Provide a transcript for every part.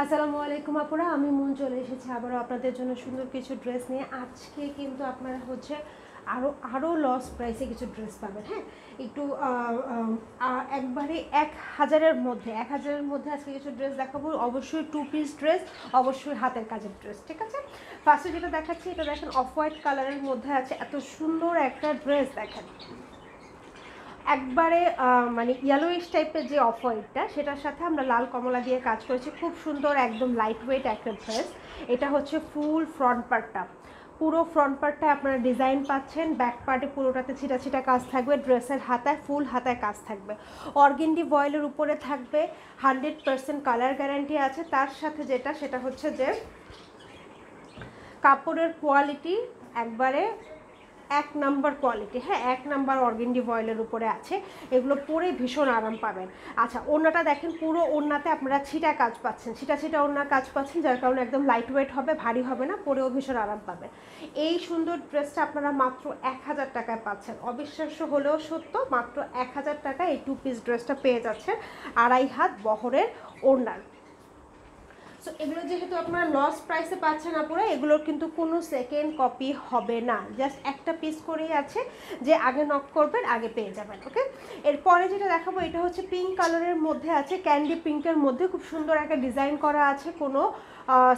আসসালামু আলাইকুম আপুরা, আমি মন চলে এসেছি আবারও আপনাদের জন্য সুন্দর কিছু ড্রেস নিয়ে। আজকে কিন্তু আপনারা হচ্ছে আরও লস প্রাইসে কিছু ড্রেস পাবেন। হ্যাঁ, একটু একবারে 1000-এর মধ্যে আজকে কিছু ড্রেস দেখাবো। অবশ্যই 2 পিস ড্রেস, অবশ্যই হাতের কাজের ড্রেস। ঠিক আছে, ফার্স্টে যেটা দেখাচ্ছি এটা দেখেন অফ হোয়াইট কালারের মধ্যে আছে। এত সুন্দর একটা ড্রেস দেখেন, একবারে মানে ইয়েলোইশ টাইপের যে অফ হোয়াইটটা, সেটার সাথে আমরা লাল কমলা দিয়ে কাজ করেছি। খুব সুন্দর, একদম লাইট ওয়েট একটা ড্রেস। এটা হচ্ছে ফুল ফ্রন্ট পার্টটা, পুরো ফ্রন্ট পার্টটা আপনারা ডিজাইন পাচ্ছেন। ব্যাক পার্টে পুরোটাতে ছিটা ছিটা কাজ থাকবে। ড্রেসের হাতায় ফুল হাতায় কাজ থাকবে। অর্গেন্ডি ভয়েলের উপরে থাকবে। 100% কালার গ্যারান্টি আছে। তার সাথে যেটা সেটা হচ্ছে যে কাপড়ের কোয়ালিটি একবারে 1 নাম্বার কোয়ালিটি। হ্যাঁ, 1 নাম্বার অর্গেন্ডি ভয়েলের উপরে আছে। এগুলো পরে ভীষণ আরাম পাবেন। আচ্ছা, ওড়নাটা দেখেন, পুরো ওড়নাতে আপনারা ছিটা কাজ পাচ্ছেন, ছিটা ছিটা ওড়নার কাজ পাচ্ছেন, যার কারণে একদম লাইট ওয়েট হবে, ভারী হবে না, পরেও ভীষণ আরাম পাবেন। এই সুন্দর ড্রেসটা আপনারা মাত্র 1000 টাকায় পাচ্ছেন। অবিশ্বাস্য হলেও সত্য, মাত্র 1000 টাকায় এই 2 পিস ড্রেসটা পেয়ে যাচ্ছেন 2.5 হাত বহরের ওড়নার। সো এগুলো যেহেতু আপনারা লস প্রাইসে পাচ্ছেন আপনারা, এগুলোর কিন্তু কোনো সেকেন্ড কপি হবে না। জাস্ট একটা পিস করেই আছে, যে আগে নক করবেন আগে পেয়ে যাবেন। ওকে, এরপরে যেটা দেখাবো এটা হচ্ছে পিঙ্ক কালারের মধ্যে আছে, ক্যান্ডি পিঙ্কের মধ্যে খুব সুন্দর একটা ডিজাইন করা আছে। কোনো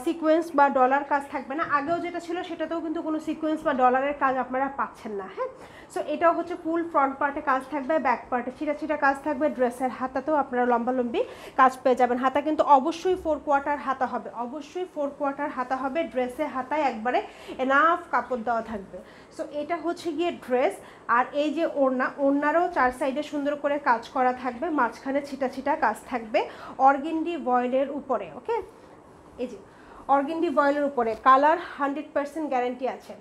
সিকোয়েন্স বা ডলার কাজ থাকবে না। আগেও যেটা ছিল সেটাতেও কিন্তু কোনো সিকোয়েন্স বা ডলারের কাজ আপনারা পাচ্ছেন না। হ্যাঁ, সো এটাও হচ্ছে ফুল ফ্রন্ট পার্টে কাজ থাকবে, ব্যাক পার্টে ছিটা ছিটা কাজ থাকবে। ড্রেসের হাতাতেও আপনারা লম্বালম্বি কাজ পেয়ে যাবেন। হাতা কিন্তু অবশ্যই 4 কোয়ার্টার হাতা হবে, অবশ্যই 4 কোয়ার্টার হাতা হবে। ড্রেসের হাতায় একবারে এনাফ কাপড় দেওয়া থাকবে। সো এটা হচ্ছে গিয়ে ড্রেস। আর এই যে ওড়নারও 4 সাইডে সুন্দর করে কাজ করা থাকবে, মাঝখানে ছিটা ছিটা কাজ থাকবে অর্গেন্ডি ভয়েলের উপরে। ওকে, এই যে অর্গেন্ডি ভয়েলের উপরে কালার 100% গ্যারান্টি আছে।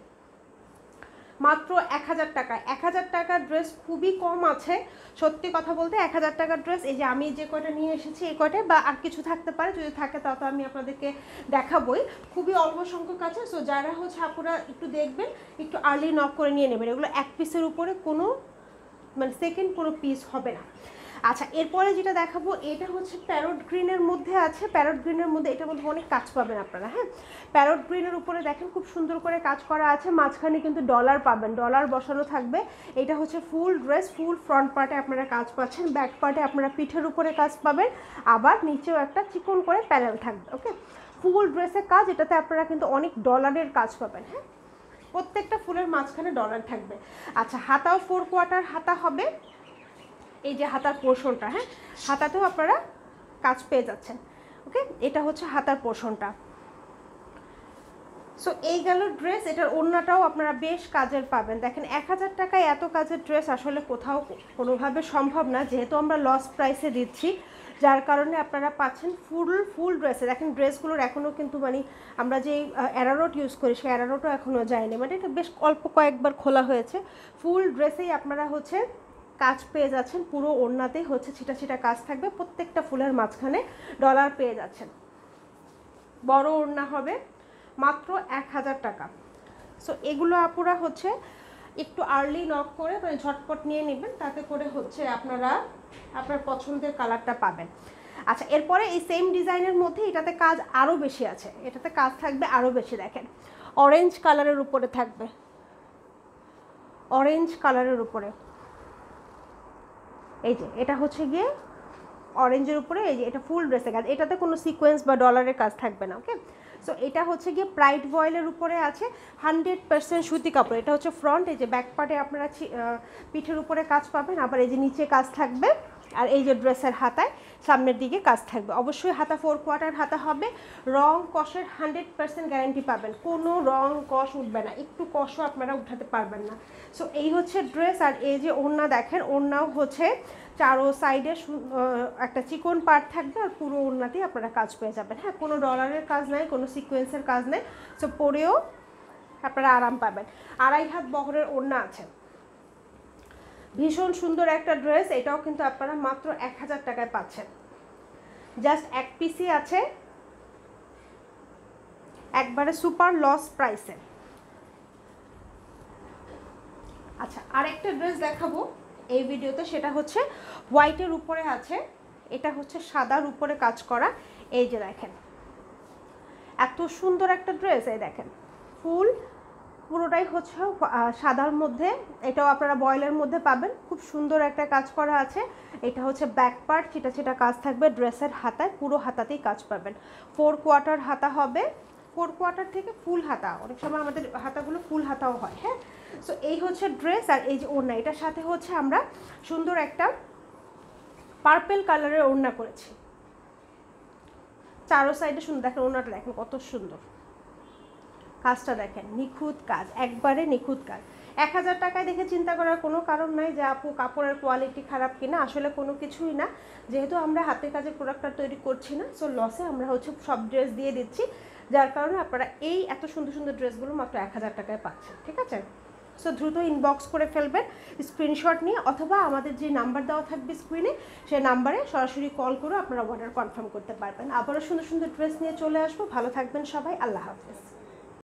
মাত্র 1000 টাকা। 1000 টাকার ড্রেস খুবই কম আছে, সত্যি কথা বলতে। 1000 টাকার ড্রেস এই যে আমি যে কয়টা নিয়ে এসেছি এই কয়টায়, বা আর কিছু থাকতে পারে, যদি থাকে তা তো আমি আপনাদেরকে দেখাবই। খুবই অল্প সংখ্যক আছে। সো যারা হচ্ছে আপনারা একটু দেখবেন, একটু আর্লি নক করে নিয়ে নেবেন। এগুলো 1 পিসের উপরে কোনো মানে সেকেন্ড কোনো পিস হবে না। আচ্ছা, এরপরে যেটা দেখাবো এটা হচ্ছে প্যারট গ্রিনের মধ্যে আছে। প্যারট গ্রিনের মধ্যে এটার মধ্যে অনেক কাজ পাবেন আপনারা। হ্যাঁ, প্যারট গ্রিনের উপরে দেখেন খুব সুন্দর করে কাজ করা আছে। মাঝখানে কিন্তু ডলার পাবেন, ডলার বসানো থাকবে। এটা হচ্ছে ফুল ড্রেস, ফুল ফ্রন্ট পার্টে আপনারা কাজ পাচ্ছেন, ব্যাক পার্টে আপনারা পিঠের উপরে কাজ পাবেন, আবার নিচেও একটা চিকন করে প্যানেল থাকবে। ওকে, ফুল ড্রেসের কাজ। এটাতে আপনারা কিন্তু অনেক ডলারের কাজ পাবেন। হ্যাঁ, প্রত্যেকটা ফুলের মাঝখানে ডলার থাকবে। আচ্ছা, হাতাও 4 কোয়ার্টার হাতা হবে। এই যে হাতার পোর্শনটা, হ্যাঁ, হাতাতেও আপনারা কাজ পেয়ে যাচ্ছেন। ওকে, এটা হচ্ছে হাতার পোর্শনটা। সো এই গেল ড্রেস। এটার ওড়নাটাও আপনারা বেশ কাজের পাবেন। দেখেন 1000 টাকায় এত কাজের ড্রেস আসলে কোথাও কোনোভাবে সম্ভব না, যেহেতু আমরা লস প্রাইসে দিচ্ছি, যার কারণে আপনারা পাচ্ছেন ফুল ড্রেসে। দেখেন ড্রেসগুলোর এখনও কিন্তু মানে আমরা যে অ্যারারোট ইউজ করি সেই অ্যারারোটও এখনও যায়নি, মানে এটা বেশ অল্প কয়েকবার খোলা হয়েছে। ফুল ড্রেসেই আপনারা হচ্ছে কাজ পেয়ে যাচ্ছেন। পুরো ওড়নাতেই হচ্ছে ছিটা ছিটা কাজ থাকবে, প্রত্যেকটা ফুলের মাঝখানে ডলার পেয়ে যাচ্ছেন। বড় ওড়না হবে, মাত্র 1000 টাকা। সো এগুলো আপুরা হচ্ছে একটু আর্লি নক করে মানে ঝটপট নিয়ে নেবেন, তাতে করে হচ্ছে আপনারা আপনার পছন্দের কালারটা পাবেন। আচ্ছা, এরপরে এই সেম ডিজাইনের মধ্যে এটাতে কাজ আরও বেশি আছে, এটাতে কাজ থাকবে আরও বেশি। দেখেন অরেঞ্জ কালারের উপরে থাকবে, অরেঞ্জ কালারের উপরে। এই যে এটা হচ্ছে গিয়ে অরেঞ্জের উপরে, এই যে এটা ফুল ড্রেসের কাজ। এটাতে কোনো সিকোয়েন্স বা ডলারের কাজ থাকবে না। ওকে, সো এটা হচ্ছে গিয়ে প্রাইড ভয়েলের উপরে আছে, 100% সুতি কাপড়। এটা হচ্ছে ফ্রন্ট। এই যে ব্যাক পার্টে আপনারা পিঠের উপরে কাজ পাবেন, আবার এই যে নিচে কাজ থাকবে, আর এই যে ড্রেসের হাতায় সামনের দিকে কাজ থাকবে। অবশ্যই হাতা 4 কোয়ার্টার হাতা হবে। রং কষের 100% গ্যারান্টি পাবেন, কোনো রং কষ উঠবে না, একটু কষও আপনারা উঠাতে পারবেন না। সো এই হচ্ছে ড্রেস। আর এই যে ওড়না দেখেন, ওড়নাও হচ্ছে চারো সাইডে একটা চিকন পার্ট থাকবে, আর পুরো ওড়নাতেই আপনারা কাজ পেয়ে যাবেন। হ্যাঁ, কোনো ডলারের কাজ নাই, কোনো সিকোয়েন্সের কাজ নেই। সো পরেও আপনারা আরাম পাবেন। 2.5 হাত বহরের ওড়না আছে। ভীষণ সুন্দর একটা ড্রেস। এটাও কিন্তু আপনারা মাত্র 1000 টাকায় পাচ্ছেন। জাস্ট 1 পিসই আছে, একবারে সুপার লস প্রাইসে। আচ্ছা, আরেকটা ড্রেস দেখাবো এই ভিডিওতে, সেটা হচ্ছে হোয়াইটের উপরে আছে। এটা হচ্ছে সাদার উপরে কাজ করা। এই যে দেখেন এত সুন্দর একটা ড্রেস। এই দেখেন ফুল পুরোটাই হচ্ছে সাদার মধ্যে, এটাও আপনারা বয়েলের মধ্যে পাবেন। খুব সুন্দর একটা কাজ করা আছে। এটা হচ্ছে ব্যাক পার্ট, ছিটা ছিটা কাজ থাকবে ড্রেসের হাতায়, পুরো হাতাতেই কাজ পাবেন। 4 কোয়ার্টার হাতা হবে, 4 কোয়ার্টার থেকে ফুল হাতা, অনেক সময় আমাদের হাতাগুলো ফুল হাতাও হয়। হ্যাঁ, সো এই হচ্ছে ড্রেস। আর এই যে ওড়না, এটার সাথে হচ্ছে আমরা সুন্দর একটা পার্পেল কালারের ওড়না করেছি, চারো সাইডে সুন্দর। দেখেন ওড়নাটা দেখেন কত সুন্দর, কাজটা দেখেন নিখুঁত কাজ, একবারে নিখুঁত কাজ। 1000 টাকায় দেখে চিন্তা করার কোনো কারণ নাই যে আপু কাপড়ের কোয়ালিটি খারাপ কিনা, আসলে কোনো কিছুই না। যেহেতু আমরা হাতের কাজের প্রোডাক্টটা তৈরি করছি না, সো লসে আমরা হচ্ছে সব ড্রেস দিয়ে দিচ্ছি, যার কারণে আপনারা এই এত সুন্দর সুন্দর ড্রেসগুলো মাত্র 1000 টাকায় পাচ্ছেন। ঠিক আছে, সো দ্রুত ইনবক্স করে ফেলবেন স্ক্রিনশট নিয়ে, অথবা আমাদের যে নাম্বার দেওয়া থাকবে স্ক্রিনে সেই নাম্বারে সরাসরি কল করে আপনারা অর্ডার কনফার্ম করতে পারবেন। আবারও সুন্দর সুন্দর ড্রেস নিয়ে চলে আসবো। ভালো থাকবেন সবাই, আল্লাহ হাফেজ।